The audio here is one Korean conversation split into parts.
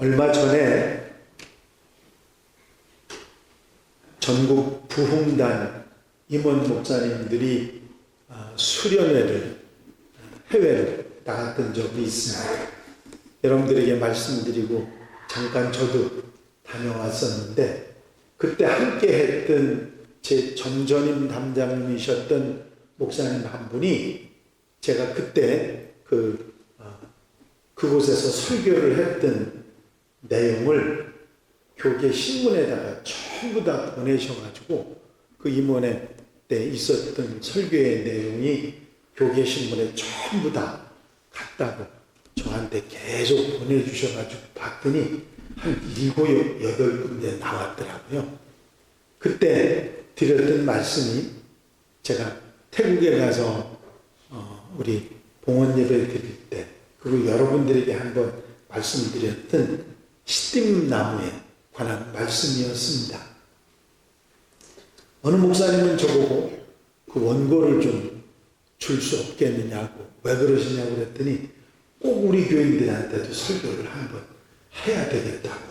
얼마 전에 전국 부흥단 임원 목사님들이 수련회를 해외로 나갔던 적이 있습니다. 여러분들에게 말씀드리고 잠깐 저도 다녀왔었는데, 그때 함께 했던 제 전전임 담장님이셨던 목사님 한 분이 제가 그때 그곳에서 설교를 했던 내용을 교계 신문에다가 전부 다 보내셔가지고, 그 임원회 때 있었던 설교의 내용이 교계 신문에 전부 다 갔다고 저한테 계속 보내주셔가지고 봤더니 한 7, 8군데 나왔더라고요. 그때 드렸던 말씀이, 제가 태국에 가서 우리 봉헌 예배 드릴 때, 그리고 여러분들에게 한번 말씀드렸던 시딤나무에 관한 말씀이었습니다. 어느 목사님은 저보고 그 원고를 좀 줄 수 없겠느냐고, 왜 그러시냐고 그랬더니 꼭 우리 교인들한테도 설교를 한번 해야 되겠다고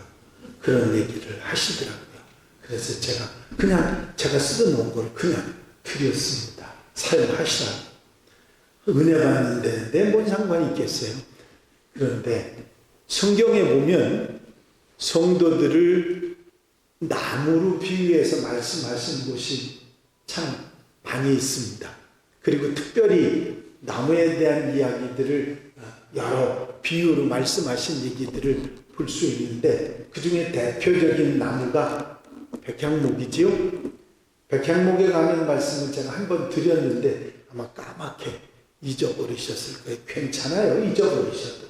그런 얘기를 하시더라고요. 그래서 제가 쓰던 원고를 그냥 드렸습니다. 사용하시라고. 은혜 받는데 내 뭔 상관이 있겠어요? 그런데 성경에 보면 성도들을 나무로 비유해서 말씀하신 곳이 참 많이 있습니다. 그리고 특별히 나무에 대한 이야기들을 여러 비유로 말씀하신 얘기들을 볼 수 있는데, 그 중에 대표적인 나무가 백향목이지요. 백향목에 관한 말씀을 제가 한번 드렸는데 아마 까맣게 잊어버리셨을 거예요. 괜찮아요, 잊어버리셔도.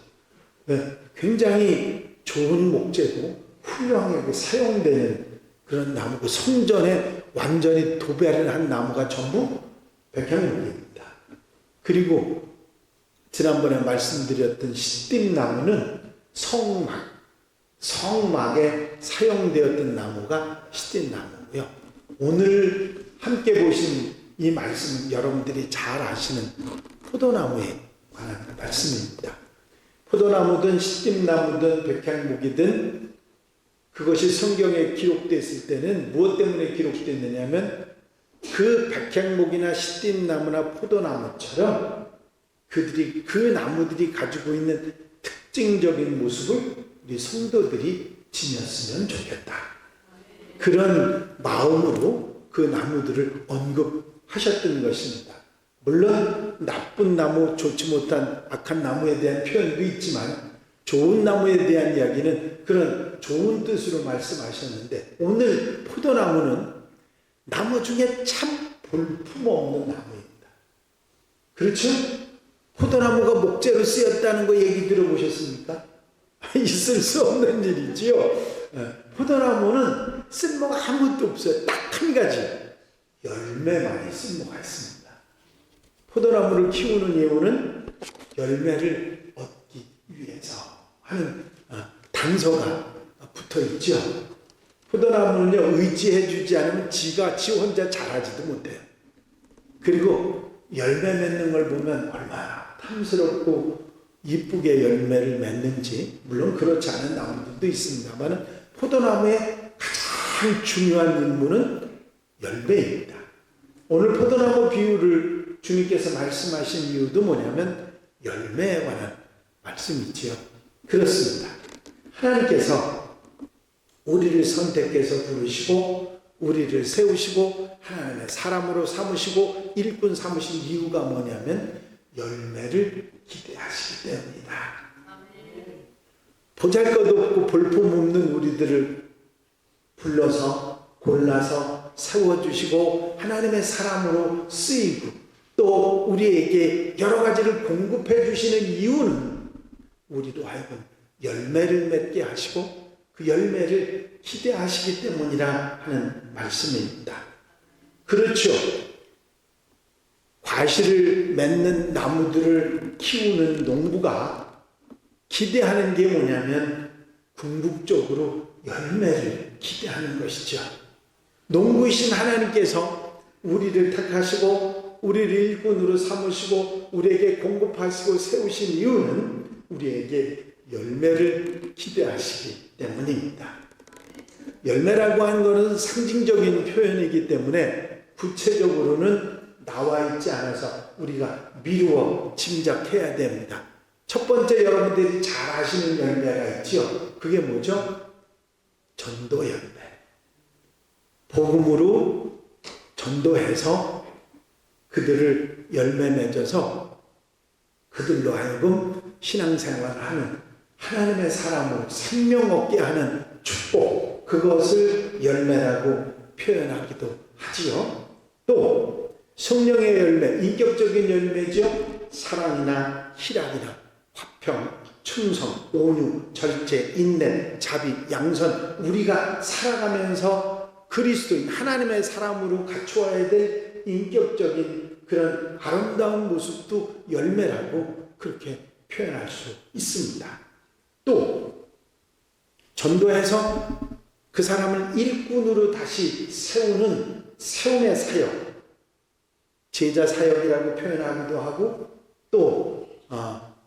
굉장히 좋은 목재고 훌륭하게 사용되는 그런 나무고, 성전에 완전히 도배를 한 나무가 전부 백향목입니다. 그리고 지난번에 말씀드렸던 시딤나무는 성막에 사용되었던 나무가 시딤나무고요. 오늘 함께 보신 이 말씀은 여러분들이 잘 아시는 포도나무에 관한 말씀입니다. 포도나무든 시딤나무든 백향목이든 그것이 성경에 기록됐을 때는 무엇 때문에 기록됐느냐면, 그 백향목이나 시딤나무나 포도나무처럼 그 나무들이 가지고 있는 특징적인 모습을 우리 성도들이 지녔으면 좋겠다. 그런 마음으로 그 나무들을 언급하셨던 것입니다. 물론 나쁜 나무, 좋지 못한 악한 나무에 대한 표현도 있지만, 좋은 나무에 대한 이야기는 그런 좋은 뜻으로 말씀하셨는데, 오늘 포도나무는 나무 중에 참 볼품없는 나무입니다. 그렇죠? 포도나무가 목재로 쓰였다는 거 얘기 들어보셨습니까? 있을 수 없는 일이지요. 포도나무는 쓸모가 아무것도 없어요. 딱 한 가지, 열매만이 쓸모가 있습니다. 포도나무를 키우는 이유는 열매를 얻기 위해서 하는 단서가 붙어 있죠. 포도나무는요, 의지해 주지 않으면 지 혼자 자라지도 못해요. 그리고 열매 맺는 걸 보면 얼마나 탐스럽고 이쁘게 열매를 맺는지, 물론 그렇지 않은 나무들도 있습니다만 포도나무의 가장 중요한 임무는 열매입니다. 오늘 포도나무 비유를 주님께서 말씀하신 이유도 뭐냐면 열매에 관한 말씀이지요. 그렇습니다. 하나님께서 우리를 선택해서 부르시고 우리를 세우시고 하나님의 사람으로 삼으시고 일꾼 삼으신 이유가 뭐냐면 열매를 기대하시기 때문이다. 보잘것없고 볼품없는 우리들을 불러서 골라서 세워주시고 하나님의 사람으로 쓰이고 또 우리에게 여러 가지를 공급해 주시는 이유는 우리로 하여금 열매를 맺게 하시고 그 열매를 기대하시기 때문이라 하는 말씀입니다. 그렇죠. 과실을 맺는 나무들을 키우는 농부가 기대하는 게 뭐냐면 궁극적으로 열매를 기대하는 것이죠. 농부이신 하나님께서 우리를 택하시고 우리를 일꾼으로 삼으시고 우리에게 공급하시고 세우신 이유는 우리에게 열매를 기대하시기 때문입니다. 열매라고 하는 것은 상징적인 표현이기 때문에 구체적으로는 나와 있지 않아서 우리가 미루어 짐작해야 됩니다. 첫 번째, 여러분들이 잘 아시는 열매가 있죠. 그게 뭐죠? 전도 열매. 복음으로 전도해서 그들을 열매 맺어서 그들로 하여금 신앙생활을 하는 하나님의 사람으로 생명 얻게 하는 축복, 그것을 열매라고 표현하기도 하지요. 또 성령의 열매, 인격적인 열매죠. 사랑이나 희락이나 화평, 충성, 온유, 절제, 인내, 자비, 양선, 우리가 살아가면서 그리스도인 하나님의 사람으로 갖추어야 될 인격적인 그런 아름다운 모습도 열매라고 그렇게 표현할 수 있습니다. 또 전도해서 그 사람을 일꾼으로 다시 세우는 세움의 사역, 제자 사역이라고 표현하기도 하고, 또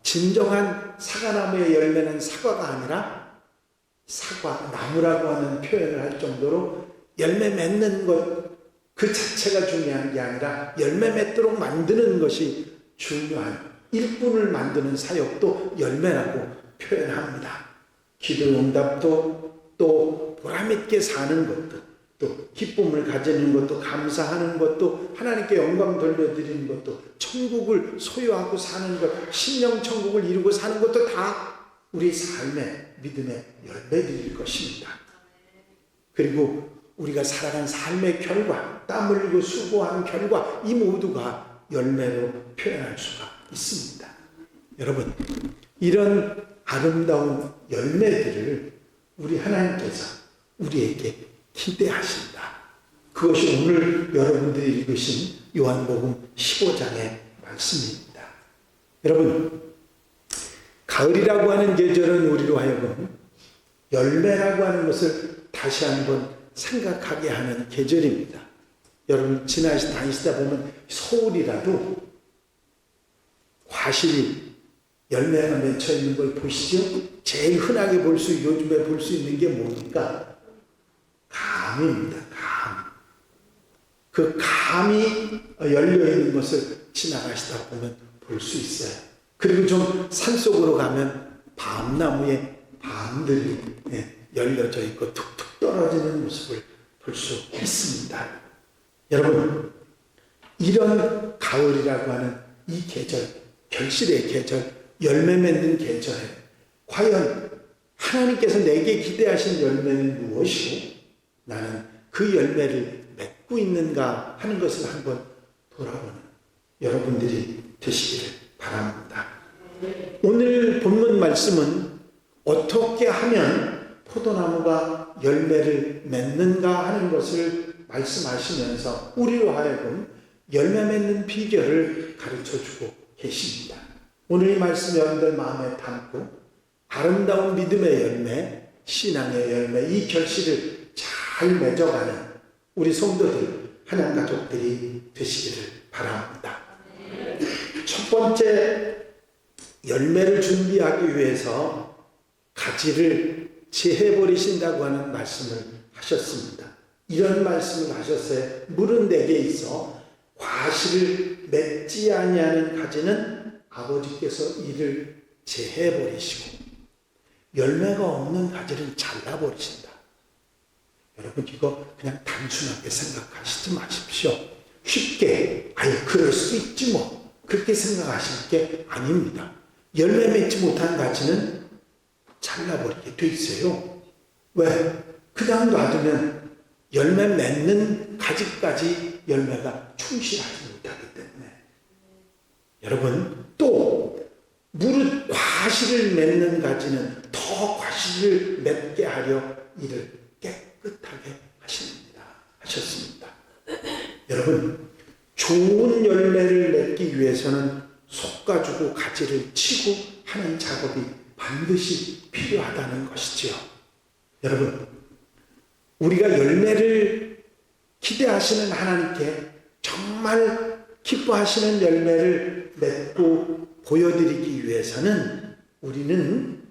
진정한 사과나무의 열매는 사과가 아니라 사과나무라고 하는 표현을 할 정도로 열매 맺는 것 그 자체가 중요한 게 아니라 열매 맺도록 만드는 것이 중요한 일꾼을 만드는 사역도 열매라고 표현합니다. 기도 응답도, 또 보람있게 사는 것도, 또 기쁨을 가지는 것도, 감사하는 것도, 하나님께 영광 돌려드리는 것도, 천국을 소유하고 사는 것, 신령천국을 이루고 사는 것도 다 우리 삶의 믿음의 열매들일 것입니다. 그리고 우리가 살아간 삶의 결과, 땀 흘리고 수고한 결과, 이 모두가 열매로 표현할 수가 있습니다. 여러분, 이런 아름다운 열매들을 우리 하나님께서 우리에게 기대하신다. 그것이 오늘 여러분들이 읽으신 요한복음 15장의 말씀입니다. 여러분, 가을이라고 하는 계절은 우리로 하여금 열매라고 하는 것을 다시 한번 생각하게 하는 계절입니다. 여러분, 다니시다 보면 서울이라도 과실이 열매가 맺혀 있는 걸 보시죠? 제일 흔하게 요즘에 볼 수 있는 게 뭡니까? 감입니다. 감. 그 감이 열려 있는 것을 지나가시다 보면 볼 수 있어요. 그리고 좀 산속으로 가면 밤나무에 밤들이 열려져 있고 툭툭 떨어지는 모습을 볼 수 있습니다. 여러분, 이런 가을이라고 하는 이 계절, 결실의 계절, 열매 맺는 계절에 과연 하나님께서 내게 기대하신 열매는 무엇이고 나는 그 열매를 맺고 있는가 하는 것을 한번 돌아보는 여러분들이 되시기를 바랍니다. 오늘 본문 말씀은 어떻게 하면 포도나무가 열매를 맺는가 하는 것을 말씀하시면서 우리로 하여금 열매 맺는 비결을 가르쳐주고 계십니다. 오늘 이 말씀 여러분들 마음에 담고 아름다운 믿음의 열매, 신앙의 열매, 이 결실을 잘 맺어가는 우리 성도들, 하나님 가족들이 되시기를 바랍니다. 첫 번째, 열매를 준비하기 위해서 가지를 제해버리신다고 하는 말씀을 하셨습니다. 이런 말씀을 하셨어요. 물은 내게 있어 과실을 맺지 아니하는 가지는 아버지께서 이를 제해버리시고 열매가 없는 가지를 잘라버리신다. 여러분, 이거 그냥 단순하게 생각하시지 마십시오. 쉽게 그럴 수 있지 뭐 그렇게 생각하실 게 아닙니다. 열매 맺지 못한 가지는 잘라버리게 돼 있어요. 왜? 그냥 놔두면 열매 맺는 가지까지 열매가 충실하지 못하기 때문에. 여러분, 또 무릇 과실을 맺는 가지는 더 과실을 맺게 하려 이를 깨끗하게 하셨습니다. 여러분, 좋은 열매를 맺기 위해서는 솎아주고 가지를 치고 하는 작업이 반드시 필요하다는 것이지요. 여러분, 우리가 열매를 기대하시는 하나님께 정말 기뻐하시는 열매를 맺고 보여드리기 위해서는 우리는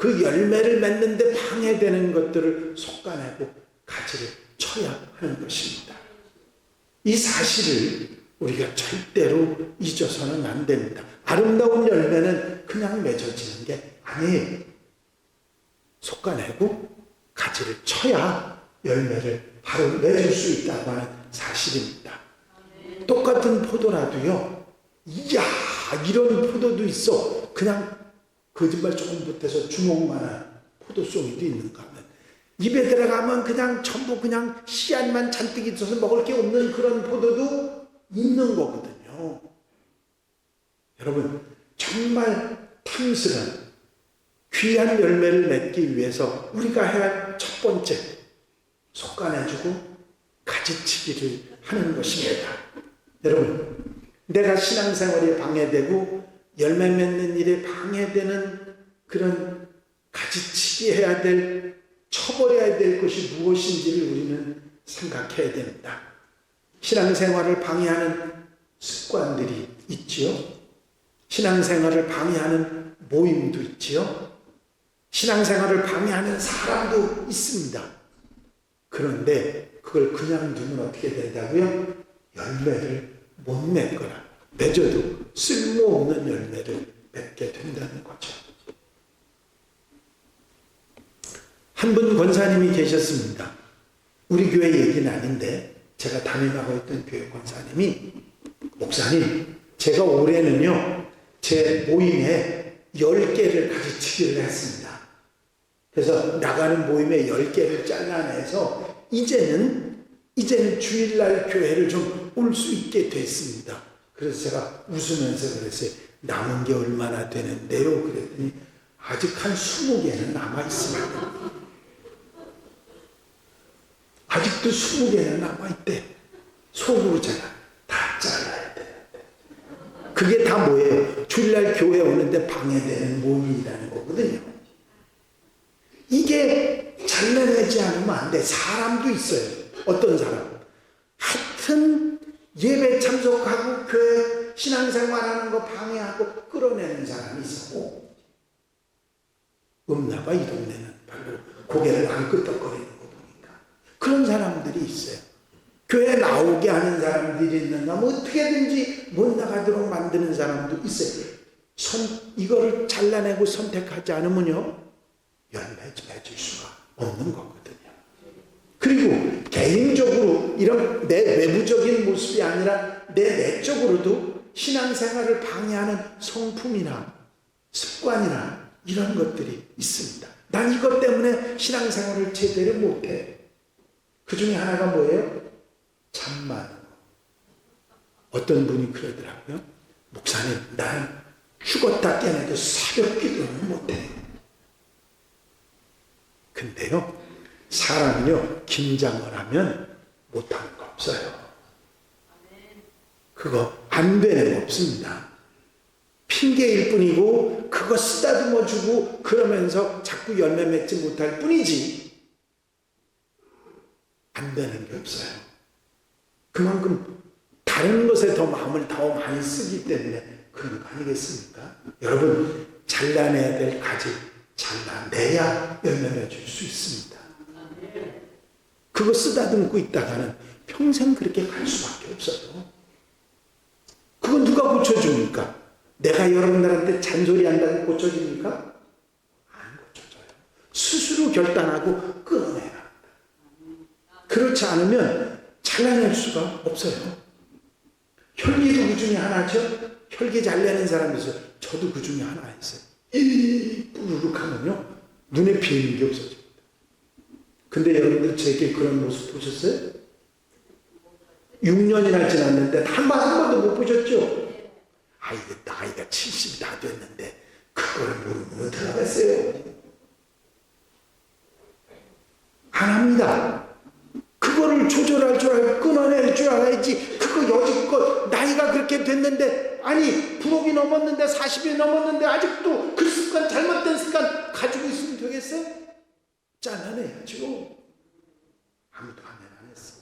그 열매를 맺는데 방해되는 것들을 솎아내고 가지를 쳐야 하는 것입니다. 이 사실을 우리가 절대로 잊어서는 안 됩니다. 아름다운 열매는 그냥 맺어지는 게 아니에요. 솎아내고 가지를 쳐야 열매를 바로 맺을 수 있다고 하는 사실입니다. 똑같은 포도라도요, 이야, 이런 포도도 있어. 그냥 거짓말 조금 못해서 주먹만한 포도송이도 있는가 하면, 입에 들어가면 그냥 전부 그냥 씨앗만 잔뜩 있어서 먹을 게 없는 그런 포도도 있는 거거든요. 여러분, 정말 탐스런 귀한 열매를 맺기 위해서 우리가 해야 할 첫 번째, 솎아내주고 가지치기를 하는 것입니다. 여러분, 내가 신앙생활에 방해되고 열매 맺는 일에 방해되는 그런 가지치기 해야 될, 처벌해야 될 것이 무엇인지를 우리는 생각해야 됩니다. 신앙생활을 방해하는 습관들이 있지요. 신앙생활을 방해하는 모임도 있지요. 신앙생활을 방해하는 사람도 있습니다. 그런데 그걸 그냥 두면 어떻게 된다고요? 열매를 못 맺거나 맺어도 쓸모없는 열매를 맺게 된다는 거죠. 한 분 권사님이 계셨습니다. 우리 교회 얘기는 아닌데 제가 담임하고 있던 교회 권사님이, 목사님, 제가 올해는요 제 모임에 10개를 가지치기를 했습니다. 그래서 나가는 모임에 10개를 잘라내서 이제는 주일날 교회를 좀 올 수 있게 됐습니다. 그래서 제가 웃으면서 그랬어요. 남은 게 얼마나 되는데요? 그랬더니 아직 한 20개는 남아있습니다. 아직도 20개는 남아있대. 속으로 제가 다 잘라야 되는데. 그게 다 뭐예요? 주일날 교회 오는데 방해되는 모임이라는 거거든요. 이게 잘라내지 않으면 안 돼. 사람도 있어요. 어떤 사람? 하여튼 예배 참석하고 교회 신앙생활하는 거 방해하고 끌어내는 사람이 있고, 없나 봐, 이 동네는. 별로 고개를 안 끄덕거리는 거 보니까. 그런 사람들이 있어요. 교회 나오게 하는 사람들이 있는가, 뭐 어떻게든지 못 나가도록 만드는 사람도 있어요. 이거를 잘라내고 선택하지 않으면요, 열매 맺을 수가 없는 거거든요. 그리고 개인적으로 이런 내 외부적인 모습이 아니라 내 내적으로도 신앙생활을 방해하는 성품이나 습관이나 이런 것들이 있습니다. 난 이것 때문에 신앙생활을 제대로 못해. 그 중에 하나가 뭐예요? 잠만. 어떤 분이 그러더라고요. 목사님, 난 죽었다 깨어나도 새벽 기도는 못해. 근데요, 사람이요, 긴장을 하면 못하는 거 없어요. 그거 안 되는 거 없습니다. 핑계일 뿐이고 그거 쓰다듬어 주고 그러면서 자꾸 열매 맺지 못할 뿐이지 안 되는 게 없어요. 그만큼 다른 것에 더 마음을 더 많이 쓰기 때문에 그런 거 아니겠습니까? 여러분, 잘라내야 될 가지 잘라내야 열매 맺을 수 있습니다. 그거 쓰다듬고 있다가는 평생 그렇게 갈 수밖에 없어요. 그건 누가 고쳐줍니까? 내가 여러분들한테 잔소리 한다고 고쳐집니까? 안 고쳐져요. 스스로 결단하고 끌어내야 합니다. 그렇지 않으면 잘라낼 수가 없어요. 혈기도 그 중에 하나죠. 혈기 잘 내는 사람이 있어요. 저도 그 중에 하나 있어요. 뿌르륵 하면요, 눈에 비는 게 없어집니다. 근데 여러분들 제게 그런 모습 보셨어요? 6년이나 지났는데 한 번도 못 보셨죠? 아, 이게 나이가 70이 다 됐는데 그걸 모르면 어떡하겠어요? 안 합니다. 그거를 조절할 줄 알고 끊어낼 줄 알아야지. 그거 여지껏 나이가 그렇게 됐는데, 아니 부록이 넘었는데 40이 넘었는데 아직도 그 습관, 잘못된 습관 가지고 있으면 되겠어요? 잘라내야죠. 아무도 안 했어.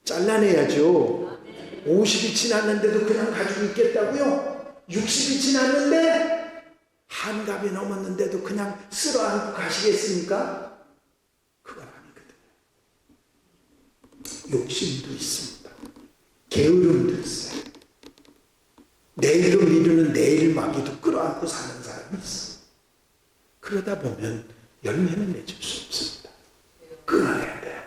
잘라내야죠. 50이 지났는데도 그냥 가지고 있겠다고요? 60이 지났는데 환갑이 넘었는데도 그냥 쓸어안고 가시겠습니까? 그건 아니거든요. 욕심도 있습니다. 게으름도 있어요. 내일을 미루는 내일마귀도 끌어안고 사는 사람이 있어. 그러다 보면 열매는 맺을 수 없습니다. 끊어내야 돼요.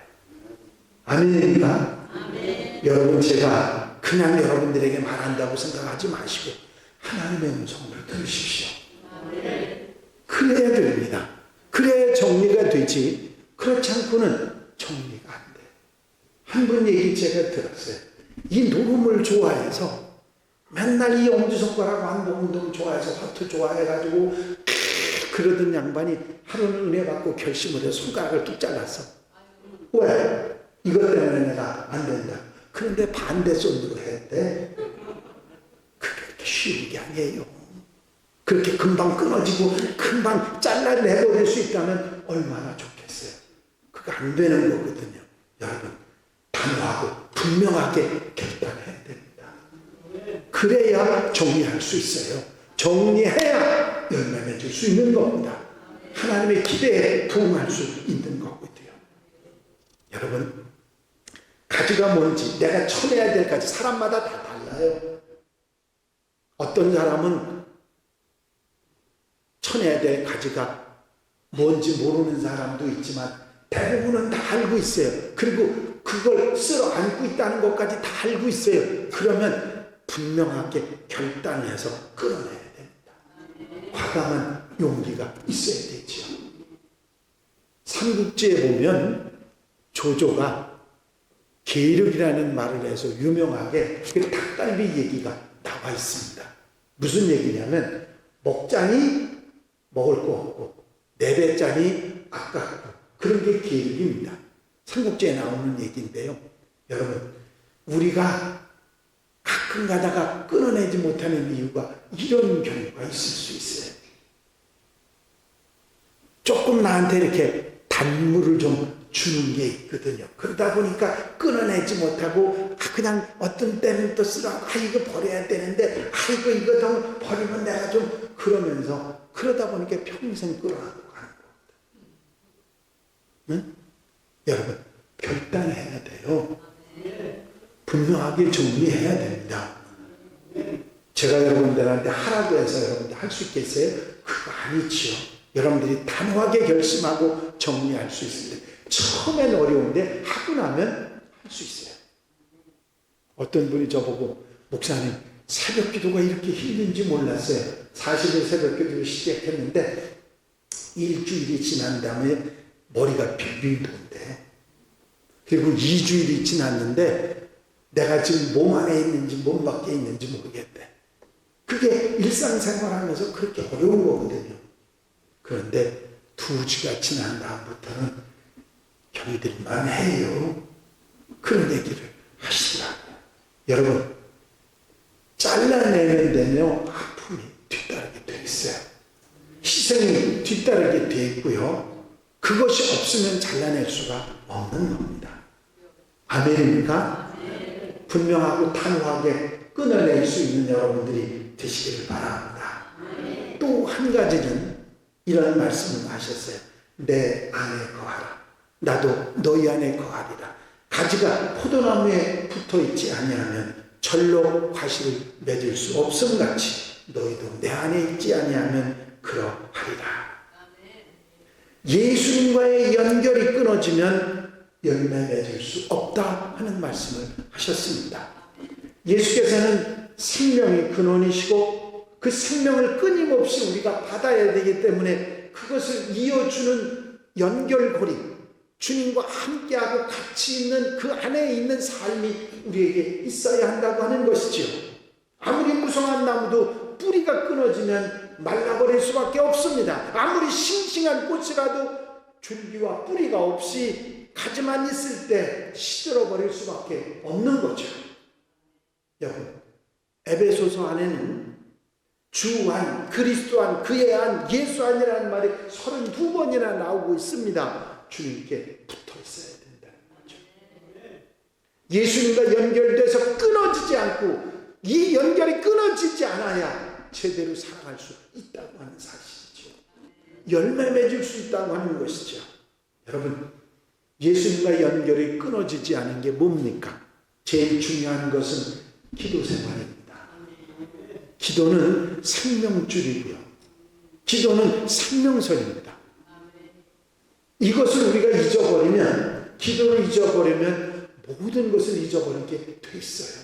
아멘입니까? 아멘. 여러분, 제가 그냥 여러분들에게 말한다고 생각하지 마시고 하나님의 음성을 들으십시오. 아멘. 그래야 됩니다. 그래야 정리가 되지. 그렇지 않고는 정리가 안 돼요. 한 분 얘기 제가 들었어요. 이 녹음을 좋아해서 맨날 이 엄지손가락 왕복운동 좋아해서 화투 좋아해가지고 그러던 양반이 하루는 은혜 받고 결심을 해서 손가락을 뚝 잘랐어. 왜? 이것 때문에 내가 안 된다. 그런데 반대 손으로 했대. 그렇게 쉬운 게 아니에요. 그렇게 금방 끊어지고 금방 잘라내버릴 수 있다면 얼마나 좋겠어요. 그거 안 되는 거거든요. 여러분, 단호하고 분명하게 결단해야 됩니다. 그래야 정리할 수 있어요. 정리해야 열매 맺을 수 있는 겁니다. 하나님의 기대에 부응할 수 있는 거거든요. 여러분, 가지가 뭔지, 내가 쳐내야 될 가지, 사람마다 다 달라요. 어떤 사람은 쳐내야 될 가지가 뭔지 모르는 사람도 있지만 대부분은 다 알고 있어요. 그리고 그걸 쓸어 안고 있다는 것까지 다 알고 있어요. 그러면 분명하게 결단해서 끊어내야 됩니다. 과감한 용기가 있어야 되지요. 삼국지에 보면 조조가 계륵이라는 말을 해서 유명하게 그 닭갈비 얘기가 나와 있습니다. 무슨 얘기냐면 먹자니 먹을 거 없고 내 배짜니 아깝고 그런 게 계륵입니다. 삼국지에 나오는 얘기인데요. 여러분, 우리가 가끔 가다가 끊어내지 못하는 이유가 이런 경우가 있을 수 있어요. 조금 나한테 이렇게 단물을 좀 주는 게 있거든요. 그러다 보니까 끊어내지 못하고 그냥 어떤 때는 또 쓰라고 이거 버려야 되는데 이거 좀 버리면 내가 좀 그러면서 그러다 보니까 평생 끌어안고 가는 겁니다. 응? 여러분, 결단해야 돼요. 분명하게 정리해야 됩니다. 제가 여러분들한테 하라고 해서 여러분들 할 수 있겠어요? 그거 아니지요. 여러분들이 단호하게 결심하고 정리할 수 있을 때 처음엔 어려운데 하고 나면 할 수 있어요. 어떤 분이 저보고 목사님 새벽 기도가 이렇게 힘든지 몰랐어요. 40일 새벽 기도를 시작했는데 일주일이 지난 다음에 머리가 빙빙 돈대. 그리고 2주일이 지났는데 내가 지금 몸 안에 있는지 몸 밖에 있는지 모르겠대. 그게 일상생활하면서 그렇게 어려운 거거든요. 그런데 2주가 지난 다음부터는 견딜만 해요. 그런 얘기를 하시더라고요. 여러분, 잘라내면 되면 아픔이 뒤따르게 돼 있어요. 희생이 뒤따르게 돼 있고요. 그것이 없으면 잘라낼 수가 없는 겁니다. 아멘입니까? 분명하고 단호하게 끊어낼 수 있는 여러분들이 되시기를 바랍니다. 또 한 가지는 이런 말씀을 하셨어요. 내 안에 거하라. 나도 너희 안에 거하리라. 가지가 포도나무에 붙어있지 아니하면 절로 과실을 맺을 수 없음 같이 너희도 내 안에 있지 아니하면 그러하리라. 예수님과의 연결이 끊어지면 열매 맺을 수 없다 하는 말씀을 하셨습니다. 예수께서는 생명의 근원이시고 그 생명을 끊임없이 우리가 받아야 되기 때문에 그것을 이어주는 연결고리, 주님과 함께하고 같이 있는 그 안에 있는 삶이 우리에게 있어야 한다고 하는 것이지요. 아무리 무성한 나무도 뿌리가 끊어지면 말라버릴 수밖에 없습니다. 아무리 싱싱한 꽃이라도 줄기와 뿌리가 없이 가지만 있을 때 시들어버릴 수밖에 없는 거죠. 여러분, 에베소서 안에는 주 안, 그리스도 안, 그의 안, 예수 안이라는 말이 32번이나 나오고 있습니다. 주님께 붙어 있어야 된다는 거죠. 예수님과 연결돼서 끊어지지 않고 이 연결이 끊어지지 않아야 제대로 살아갈 수 있다고 하는 사실이죠. 열매 맺을 수 있다고 하는 것이죠. 여러분, 예수님과 연결이 끊어지지 않은 게 뭡니까? 제일 중요한 것은 기도 생활입니다. 기도는 생명줄이고요. 기도는 생명선입니다. 이것을 우리가 잊어버리면, 기도를 잊어버리면 모든 것을 잊어버리게 돼 있어요.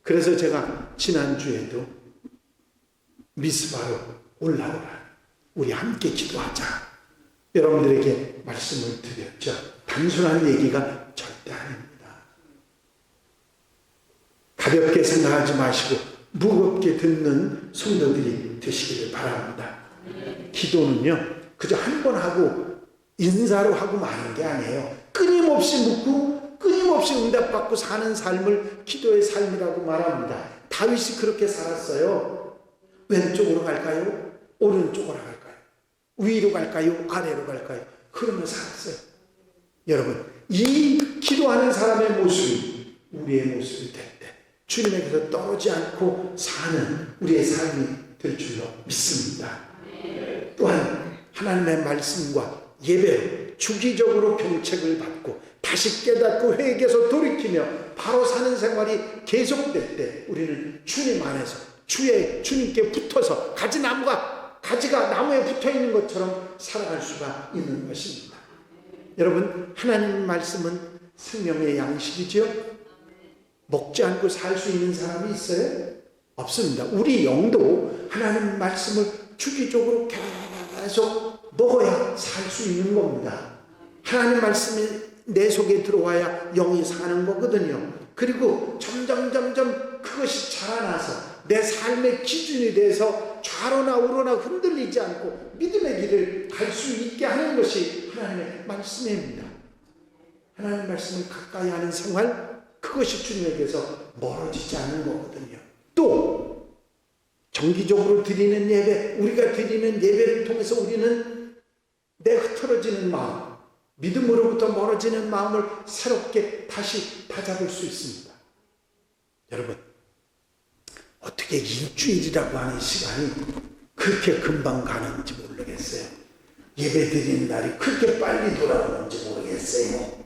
그래서 제가 지난주에도 미스바로 올라오라, 우리 함께 기도하자, 여러분들에게 말씀을 드렸죠. 단순한 얘기가 절대 아닙니다. 가볍게 생각하지 마시고 무겁게 듣는 성도들이 되시기를 바랍니다. 기도는요, 그저 한 번 하고 인사로 하고 마는 게 아니에요. 끊임없이 묻고 끊임없이 응답받고 사는 삶을 기도의 삶이라고 말합니다. 다윗이 그렇게 살았어요. 왼쪽으로 갈까요? 오른쪽으로 갈까요? 위로 갈까요? 아래로 갈까요? 그러면서 살았어요. 여러분, 이 기도하는 사람의 모습이 우리의 모습이 될 때 주님에게서 떨어지지 않고 사는 우리의 삶이 될 줄로 믿습니다. 또한 하나님의 말씀과 예배로 주기적으로 병책을 받고 다시 깨닫고 회개해서 돌이키며 바로 사는 생활이 계속될 때 우리는 주님 안에서 주님께 붙어서 가지가 나무에 붙어 있는 것처럼 살아갈 수가 있는 것입니다. 여러분, 하나님 말씀은 생명의 양식이죠. 먹지 않고 살 수 있는 사람이 있어요? 없습니다. 우리 영도 하나님 말씀을 주기적으로 계속 먹어야 살 수 있는 겁니다. 하나님 말씀이 내 속에 들어와야 영이 사는 거거든요. 그리고 점점 그것이 자라나서 내 삶의 기준이 돼서 좌로나 우로나 흔들리지 않고 믿음의 길을 갈 수 있게 하는 것이 하나님의 말씀입니다. 하나님 말씀을 가까이 하는 생활, 그것이 주님에게서 멀어지지 않는 거거든요. 또 정기적으로 드리는 예배, 우리가 드리는 예배를 통해서 우리는 내 흐트러지는 마음, 믿음으로부터 멀어지는 마음을 새롭게 다시 다잡을 수 있습니다. 여러분, 어떻게 일주일이라고 하는 시간이 그렇게 금방 가는지 모르겠어요. 예배 드리는 날이 그렇게 빨리 돌아오는지 모르겠어요.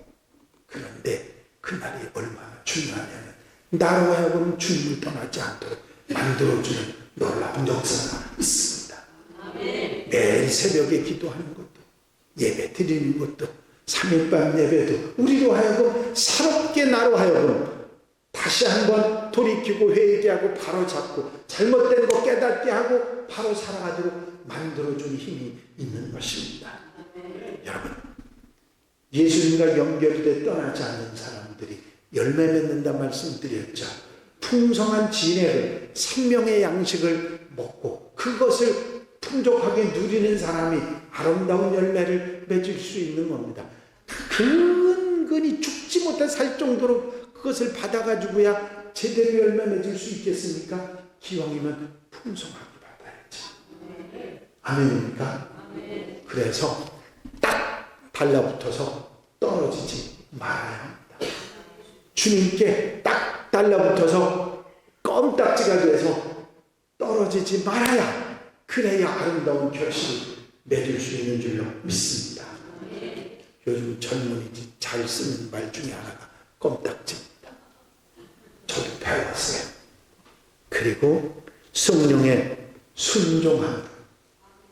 그런데 그날이 얼마나 중요하냐면 나로 하여금 주님을 떠나지 않도록 만들어주는 놀라운 역사가 있습니다. 매일 새벽에 기도하는 것도, 예배 드리는 것도, 3일반 예배도 우리로 하여금 새롭게 나로 하여금 다시 한번 돌이키고 회개하고 바로 잡고 잘못된 거 깨닫게 하고 바로 살아가도록 만들어주는 힘이 있는 것입니다. 여러분, 예수님과 연결돼 떠나지 않는 사람들이 열매 맺는다 말씀드렸죠. 풍성한 진액을, 생명의 양식을 먹고 그것을 풍족하게 누리는 사람이 아름다운 열매를 맺을 수 있는 겁니다. 근근히 죽지 못해 살 정도로 그것을 받아가지고야 제대로 열매 맺을 수 있겠습니까? 기왕이면 풍성하게 받아야지. 아멘입니까? 그래서 딱 달라붙어서 떨어지지 말아야 합니다. 주님께 딱 달라붙어서 껌딱지가 돼서 떨어지지 말아야, 그래야 아름다운 결실을 맺을 수 있는 줄로 믿습니다. 요즘 젊은이들이 잘 쓰는 말 중에 하나가 껌딱지입니다. 저도 배웠어요. 그리고 성령의 순종함.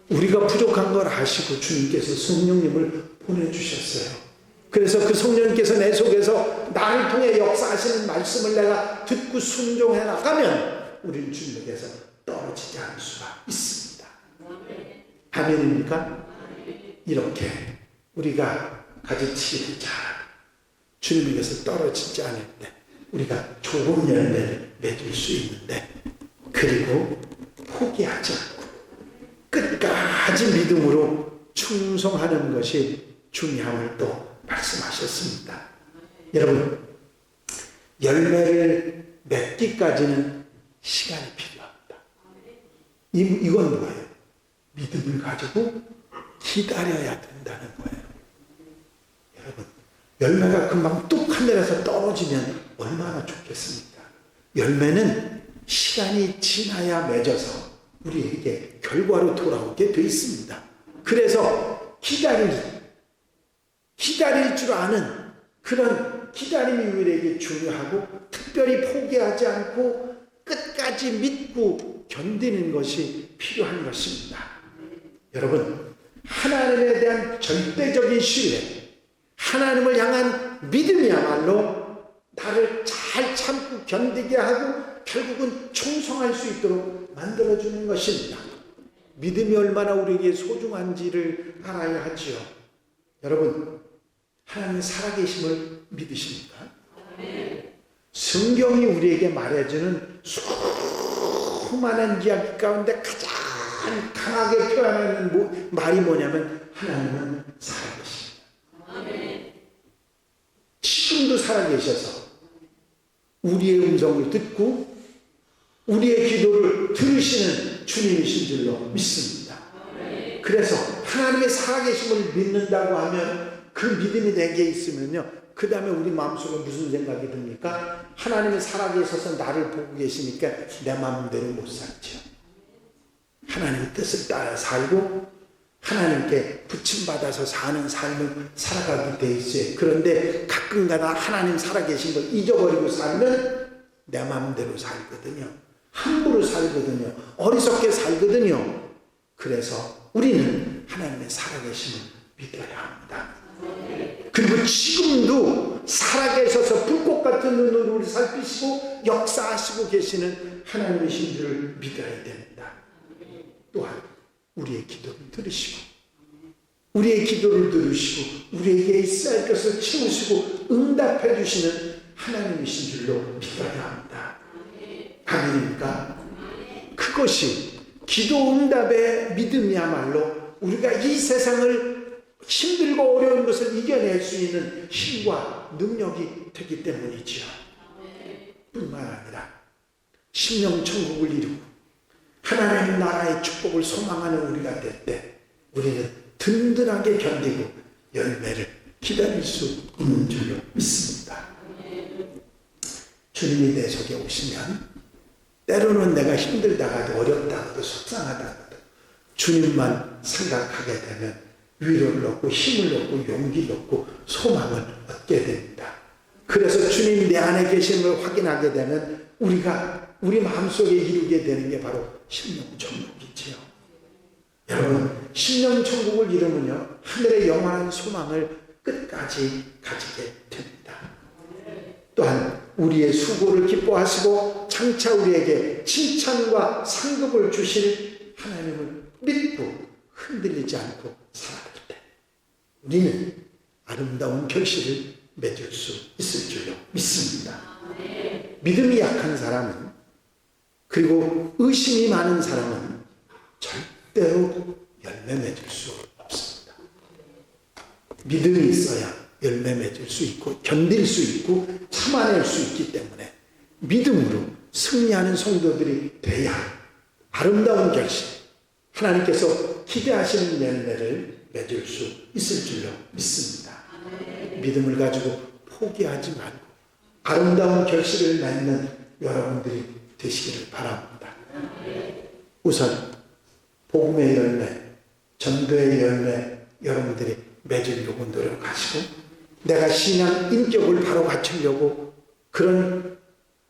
우리가 부족한 걸 아시고 주님께서 성령님을 보내주셨어요. 그래서 그 성령님께서 내 속에서 나를 통해 역사하시는 말씀을 내가 듣고 순종해 나가면 우리는 주님에게서 떨어지지 않을 수가 있습니다. 아멘입니까? 이렇게 우리가 가지치기를 잘하고 주님에게서 떨어지지 않을 때 우리가 좋은 열매를 맺을 수 있는데, 그리고 포기하지 않고 끝까지 믿음으로 충성하는 것이 중요함을 또 말씀하셨습니다. 여러분, 열매를 맺기까지는 시간이 필요합니다. 이건 뭐예요? 믿음을 가지고 기다려야 된다는 거예요. 여러분, 열매가 금방 뚝 하늘에서 떨어지면 얼마나 좋겠습니까? 열매는 시간이 지나야 맺어서 우리에게 결과로 돌아오게 돼 있습니다. 그래서 기다릴 줄 아는 그런 기다림이 우리에게 중요하고, 특별히 포기하지 않고 끝까지 믿고 견디는 것이 필요한 것입니다. 여러분, 하나님에 대한 절대적인 신뢰, 하나님을 향한 믿음이야말로 나를 잘 참고 견디게 하고 결국은 충성할 수 있도록 만들어주는 것입니다. 믿음이 얼마나 우리에게 소중한지를 알아야 하지요. 여러분, 하나님의 살아계심을 믿으십니까? 성경이 우리에게 말해주는 수많은 이야기 가운데 가장 강하게 표현하는 말이 뭐냐면 하나님은 살아계십니다. 지금도 살아계셔서 우리의 음성을 듣고 우리의 기도를 들으시는 주님이신 줄로 믿습니다. 그래서 하나님의 살아계심을 믿는다고 하면 그 믿음이 내게 있으면요, 그 다음에 우리 마음속에 무슨 생각이 듭니까? 하나님이 살아계셔서 나를 보고 계시니까 내 마음대로 못 살죠. 하나님의 뜻을 따라 살고 하나님께 부침받아서 사는 삶을 살아가게 돼 있어요. 그런데 가끔가다 하나님 살아계신 걸 잊어버리고 살면 내 마음대로 살거든요. 함부로 살거든요. 어리석게 살거든요. 그래서 우리는 하나님의 살아계심을 믿어야 합니다. 그리고 지금도 살아계셔서 불꽃 같은 눈으로 우리 살피시고 역사하시고 계시는 하나님이신 줄을 믿어야 됩니다. 또한 우리의 기도를 들으시고 우리의 기도를 들으시고 우리에게 있어야 할 것을 채우시고 응답해 주시는 하나님이신 줄로 믿어야 합니다. 아멘입니까? 그것이 기도 응답의 믿음이야말로 우리가 이 세상을 힘들고 어려운 것을 이겨낼 수 있는 힘과 능력이 되기 때문이지요. 뿐만 아니라 심령 천국을 이루고 하나님 나라의 축복을 소망하는 우리가 될 때 우리는 든든하게 견디고 열매를 기다릴 수 있는 줄로 믿습니다. 주님이 내 속에 오시면 때로는 내가 힘들다가도 어렵다가도 속상하다가도 주님만 생각하게 되면 위로를 얻고 힘을 얻고 용기를 얻고 소망을 얻게 됩니다. 그래서 주님이 내 안에 계심을 확인하게 되면 우리가 우리 마음속에 이루게 되는 게 바로 심령천국이지요. 여러분, 심령천국을 이루면요 하늘의 영원한 소망을 끝까지 가지게 됩니다. 또한 우리의 수고를 기뻐하시고 장차 우리에게 칭찬과 상급을 주실 하나님을 믿고 흔들리지 않고 살아갈 때 우리는 아름다운 결실을 맺을 수 있을 줄로 믿습니다. 믿음이 약한 사람은, 그리고 의심이 많은 사람은 절대로 열매 맺을 수 없습니다. 믿음이 있어야 열매 맺을 수 있고 견딜 수 있고 참아낼 수 있기 때문에 믿음으로 승리하는 성도들이 돼야 아름다운 결실, 하나님께서 기대하시는 열매를 맺을 수 있을 줄로 믿습니다. 믿음을 가지고 포기하지 말고 아름다운 결실을 맺는 여러분들이 되시기를 바랍니다. 우선 복음의 열매, 전도의 열매 여러분들이 맺으려고 노력하시고, 내가 신앙 인격을 바로 갖추려고 그런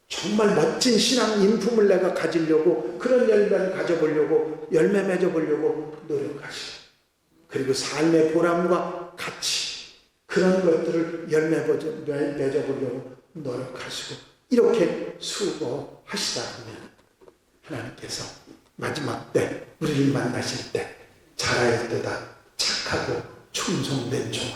정말 멋진 신앙 인품을 내가 가지려고 그런 열매를 가져보려고 열매 맺어보려고 노력하시고, 그리고 삶의 보람과 가치 그런 것들을 열매 맺어보려고 노력하시고 이렇게 수고하시다 보면 하나님께서 마지막 때 우리를 만나실 때 잘하였도다 착하고 충성된 종아,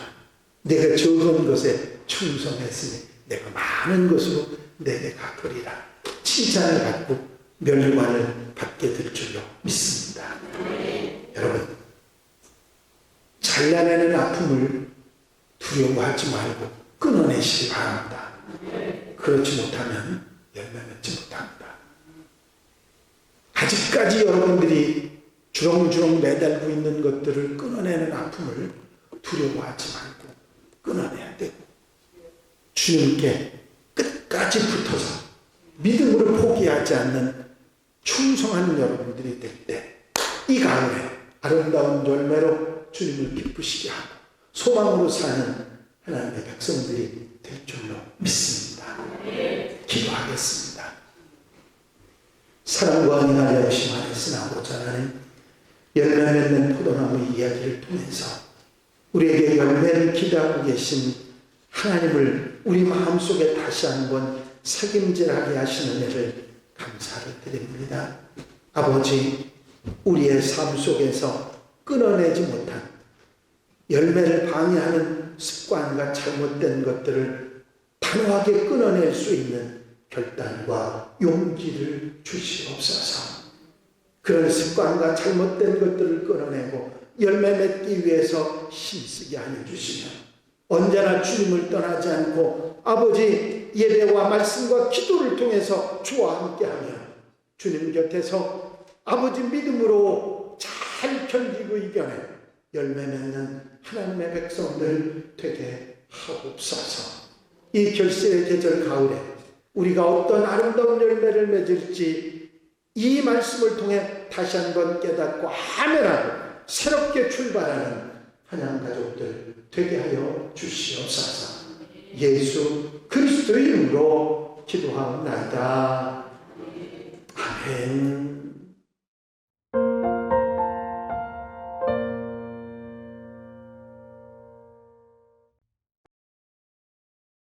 내가 적은 것에 충성했으니 내가 많은 것으로 내게 갚으리라 칭찬을 받고 멸관을 받게 될 줄로 믿습니다. 여러분, 잘라내는 아픔을 두려워하지 말고 끊어내시기 바랍니다. 그렇지 못하면 열매 맺지 못합니다. 아직까지 여러분들이 주렁주렁 매달고 있는 것들을 끊어내는 아픔을 두려워하지 말고 끊어내야 되고 주님께 끝까지 붙어서 믿음으로 포기하지 않는 충성하는 여러분들이 될 때 이 가을에 아름다운 열매로 주님을 기쁘시게 하고 소망으로 사는 하나님의 백성들이 될 줄로 믿습니다. 기도하겠습니다. 사랑과 은혜가 여심 안에서 나오고자 하는 열매 맺는 포도나무 이야기를 통해서 우리에게 열매를 기대하고 계신 하나님을 우리 마음속에 다시 한번 새김질하게 하시는 은혜를 감사를 드립니다. 아버지, 우리의 삶 속에서 끊어내지 못한 열매를 방해하는 습관과 잘못된 것들을 단호하게 끊어낼 수 있는 결단과 용기를 주시옵소서. 그런 습관과 잘못된 것들을 끊어내고 열매 맺기 위해서 힘쓰게 하여 주시며 언제나 주님을 떠나지 않고 아버지 예배와 말씀과 기도를 통해서 주와 함께하며 주님 곁에서 아버지 믿음으로 잘 견디고 이겨내 열매 맺는 하나님의 백성들 되게 하옵소서. 이 결실의 계절 가을에 우리가 어떤 아름다운 열매를 맺을지 이 말씀을 통해 다시 한번 깨닫고 아멘하고 새롭게 출발하는 하나님 가족들 되게 하여 주시옵소서. 예수 그리스도의 이름으로 기도하옵나이다. 아멘.